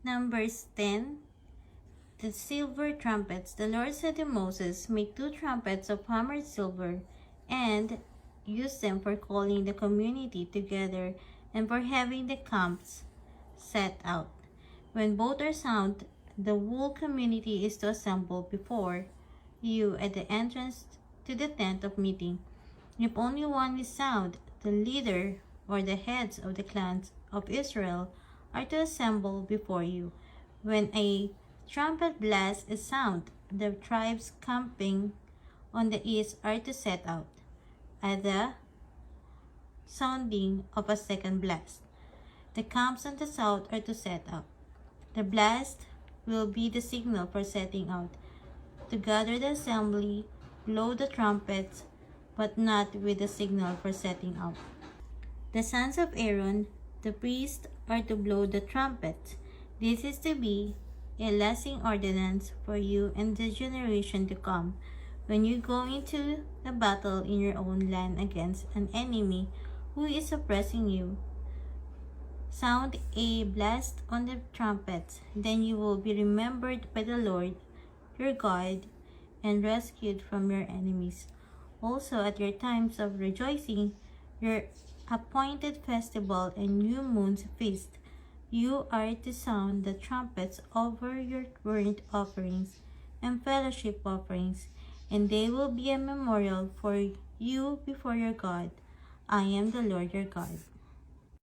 Numbers 10. The silver trumpets. The Lord said to Moses, make 2 trumpets of hammered silver, and use them for calling the community together and for having the camps set out. When both are sound, the whole community is to assemble before you at the entrance to the tent of meeting. If only one is sound, the leader or the heads of the clans of Israel are to assemble before you. When a trumpet blast is sound, the tribes camping on the east are to set out at the sounding of a second blast. The camps on the south are to set out. The blast will be the signal for setting out. To gather the assembly, blow the trumpets, but not with the signal for setting out. The sons of Aaron, the priest, are to blow the trumpets. This is to be a lasting ordinance for you and the generation to come, when you go into a battle in your own land against an enemy who is oppressing you. Sound a blast on the trumpets, then you will be remembered by the Lord your God and rescued from your enemies. Also at your times of rejoicing, your appointed festival and new moon's feast, you are to sound the trumpets over your burnt offerings and fellowship offerings, and they will be a memorial for you before your God. I am the Lord your God.